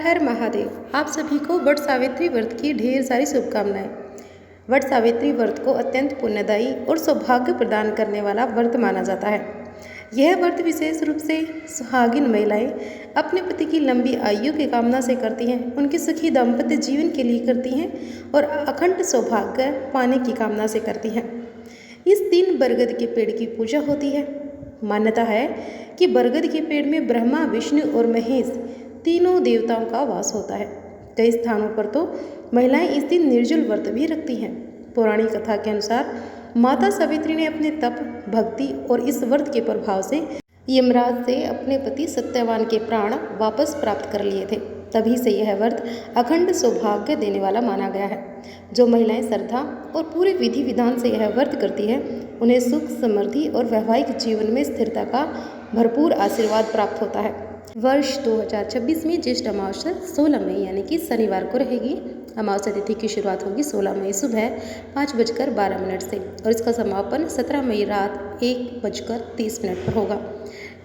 हर महादेव। आप सभी को वट सावित्री व्रत की ढेर सारी शुभकामनाएं। वट सावित्री व्रत को अत्यंत पुण्यदायी और सौभाग्य प्रदान करने वाला व्रत माना जाता है। यह व्रत विशेष रूप से सुहागिन महिलाएं अपने पति की लंबी आयु की कामना से करती हैं, उनके सुखी दाम्पत्य जीवन के लिए करती हैं और अखंड सौभाग्य पाने की कामना से करती हैं। इस दिन बरगद के पेड़ की पूजा होती है। मान्यता है कि बरगद के पेड़ में ब्रह्मा, विष्णु और महेश तीनों देवताओं का वास होता है। कई स्थानों पर तो महिलाएं इस दिन निर्जल व्रत भी रखती हैं। पौराणिक कथा के अनुसार माता सावित्री ने अपने तप, भक्ति और इस व्रत के प्रभाव से यमराज से अपने पति सत्यवान के प्राण वापस प्राप्त कर लिए थे। तभी से यह व्रत अखंड सौभाग्य देने वाला माना गया है। जो महिलाएं श्रद्धा और पूरे विधि विधान से यह व्रत करती है, उन्हें सुख, समृद्धि और वैवाहिक जीवन में स्थिरता का भरपूर आशीर्वाद प्राप्त होता है। वर्ष 2026 में ज्येष्ठ अमावस्या 16 मई यानी कि शनिवार को रहेगी। अमावस्या तिथि की शुरुआत होगी 16 मई सुबह 5:12 से और इसका समापन 17 मई रात 1:30 पर होगा।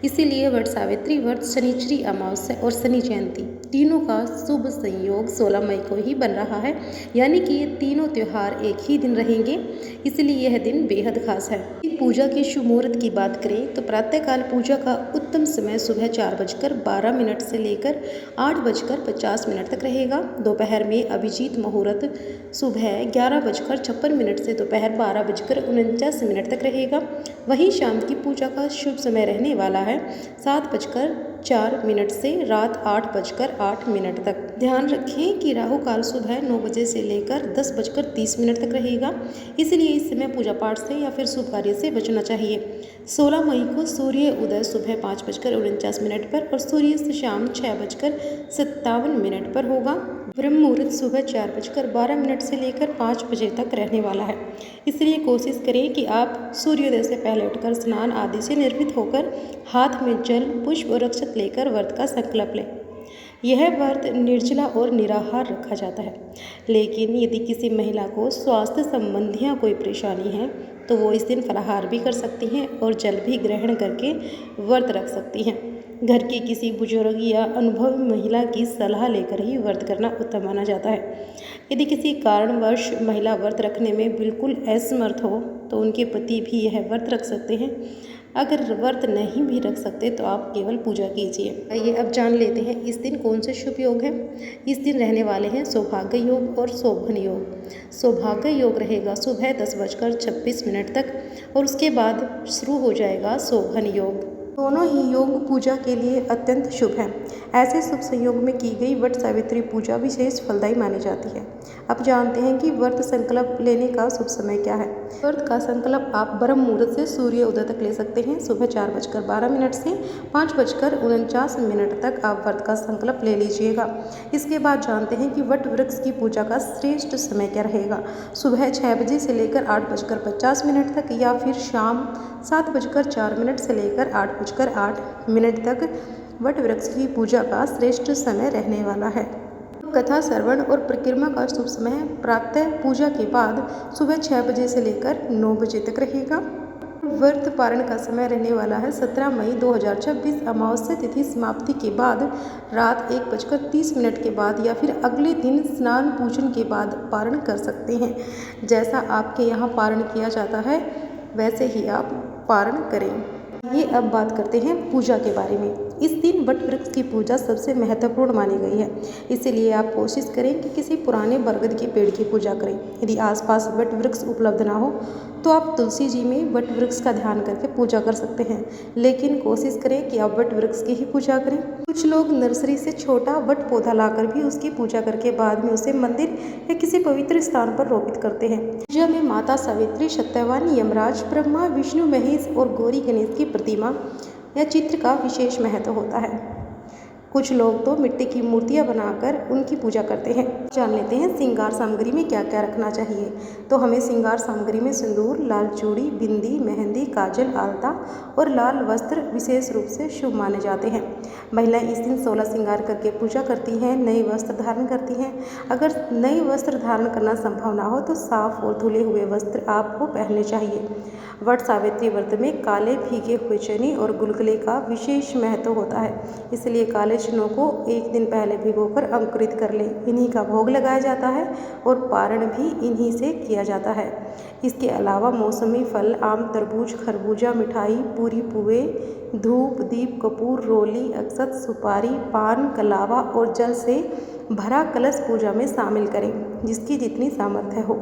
इसीलिए वट सावित्री व्रत, शनिश्चरी अमावस्या और शनि जयंती तीनों का शुभ संयोग 16 मई को ही बन रहा है, यानी कि ये तीनों त्यौहार एक ही दिन रहेंगे। इसलिए यह दिन बेहद खास है। पूजा के शुभ मुहूर्त की बात करें तो प्रातःकाल पूजा का उत्तम समय सुबह 4:12 से लेकर 8:50 तक रहेगा। दोपहर में अभिजीत मुहूर्त सुबह 11:56 से दोपहर 12:49 तक रहेगा। वहीं शाम की पूजा का शुभ समय रहने वाला है 7:04 से रात 8:08 तक। ध्यान रखें कि राहु काल सुबह 9 बजे से लेकर 10:30 तक रहेगा, इसलिए इस समय पूजा पाठ से या फिर शुभ कार्य से बचना चाहिए। 16 मई को सूर्य उदय सुबह 5:49 पर और सूर्यास्त शाम 6:57 पर होगा। ब्रह्म मुहूर्त सुबह 4:12 से लेकर 5 बजे तक रहने वाला है। इसलिए कोशिश करें कि आप सूर्योदय से पहले उठकर स्नान आदि से निर्वृत्त होकर हाथ में जल, पुष्प और अक्षत लेकर व्रत का संकल्प लें। यह व्रत निर्जला और निराहार रखा जाता है, लेकिन यदि किसी महिला को स्वास्थ्य संबंधी कोई परेशानी है तो वो इस दिन फलाहार भी कर सकती हैं और जल भी ग्रहण करके व्रत रख सकती हैं। घर की किसी बुजुर्ग या अनुभवी महिला की सलाह लेकर ही व्रत करना उत्तम माना जाता है। यदि किसी कारणवश महिला व्रत रखने में बिल्कुल असमर्थ हो तो उनके पति भी यह व्रत रख सकते हैं। अगर व्रत नहीं भी रख सकते तो आप केवल पूजा कीजिए। आइए अब जान लेते हैं इस दिन कौन से शुभ योग हैं। इस दिन रहने वाले हैं सौभाग्य योग और शोभन योग। सौभाग्य योग रहेगा सुबह 10:26 तक और उसके बाद शुरू हो जाएगा शोभन योग। दोनों ही योग पूजा के लिए अत्यंत शुभ हैं। ऐसे शुभ संयोग में की गई वट सावित्री पूजा विशेष फलदायी मानी जाती है। अब जानते हैं कि व्रत संकल्प लेने का शुभ समय क्या है। व्रत का संकल्प आप ब्रह्म मुहूर्त से सूर्य उदय तक ले सकते हैं। सुबह 4:12 से 5:49 तक आप व्रत का संकल्प ले लीजिएगा। इसके बाद जानते हैं कि वट वृक्ष की पूजा का श्रेष्ठ समय क्या रहेगा। सुबह 6 बजे से लेकर 8:50 तक या फिर शाम 7:04 से लेकर 8:08 तक वट वृक्ष की पूजा का श्रेष्ठ समय रहने वाला है। कथा श्रवण और परिक्रमा का शुभ समय प्रातः पूजा के बाद सुबह 6 बजे से लेकर 9 बजे तक रहेगा। व्रत पारण का समय रहने वाला है 17 मई 2026 अमावस्या तिथि समाप्ति के बाद रात 1:30 के बाद या फिर अगले दिन स्नान पूजन के बाद पारण कर सकते हैं। जैसा आपके यहाँ पारण किया जाता है वैसे ही आप पारण करें। ये अब बात करते हैं पूजा के बारे में। इस दिन वट वृक्ष की पूजा सबसे महत्वपूर्ण मानी गई है, इसलिए आप कोशिश करें कि किसी पुराने बरगद के पेड़ की पूजा करें। यदि आसपास वट वृक्ष उपलब्ध ना हो तो आप तुलसी जी में वट वृक्ष का ध्यान करके पूजा कर सकते हैं, लेकिन कोशिश करें कि आप वट वृक्ष की ही पूजा करें। कुछ लोग नर्सरी से छोटा वट पौधा लाकर भी उसकी पूजा करके बाद में उसे मंदिर या किसी पवित्र स्थान पर रोपित करते हैं। पूजा में माता सावित्री, सत्यवान, यमराज, ब्रह्मा, विष्णु, महेश और गौरी गणेश की प्रतिमा या चित्र का विशेष महत्व होता है। कुछ लोग तो मिट्टी की मूर्तियां बनाकर उनकी पूजा करते हैं। जान लेते हैं श्रृंगार सामग्री में क्या क्या रखना चाहिए। तो हमें श्रृंगार सामग्री में सिंदूर, लाल चूड़ी, बिंदी, मेहंदी, काजल, आलता और लाल वस्त्र विशेष रूप से शुभ माने जाते हैं। महिलाएं इस दिन 16 श्रृंगार करके पूजा करती हैं, नए वस्त्र धारण करती हैं। अगर नए वस्त्र धारण करना संभव ना हो तो साफ और धुले हुए वस्त्र आपको पहनने चाहिए। वट सावित्री व्रत में काले भीगे हुए चने और गुलगुले का विशेष महत्व होता है, इसलिए काले चनों को एक दिन पहले भिगोकर अंकुरित कर लें। इन्हीं का भोग लगाया जाता है और पारण भी इन्हीं से किया जाता है। इसके अलावा मौसमी फल आम, तरबूज, खरबूजा, मिठाई, पूरी, पुए, धूप, दीप, कपूर, रोली, अक्षत, सुपारी, पान, कलावा और जल से भरा कलश पूजा में शामिल करें, जिसकी जितनी सामर्थ्य हो।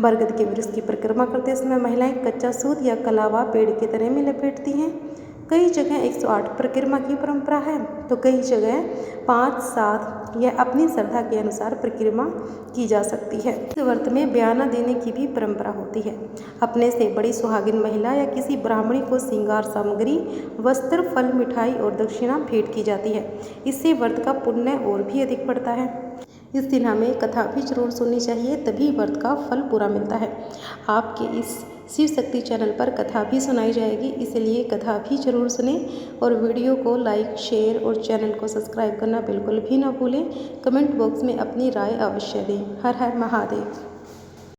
बरगद के वृक्ष की परिक्रमा करते समय महिलाएं कच्चा सूत या कलावा पेड़ के तने में लपेटती हैं। कई जगह 108 परिक्रमा की परंपरा है तो कई जगह 5, 7 या अपनी श्रद्धा के अनुसार परिक्रमा की जा सकती है। इस व्रत में बयाना देने की भी परंपरा होती है। अपने से बड़ी सुहागिन महिला या किसी ब्राह्मणी को श्रृंगार सामग्री, वस्त्र, फल, मिठाई और दक्षिणा भेंट की जाती है। इससे व्रत का पुण्य और भी अधिक बढ़ता है। इस दिन हमें कथा भी जरूर सुननी चाहिए, तभी व्रत का फल पूरा मिलता है। आपके इस शिव शक्ति चैनल पर कथा भी सुनाई जाएगी, इसलिए कथा भी जरूर सुने और वीडियो को लाइक, शेयर और चैनल को सब्सक्राइब करना बिल्कुल भी ना भूलें। कमेंट बॉक्स में अपनी राय अवश्य दें। हर हर महादेव।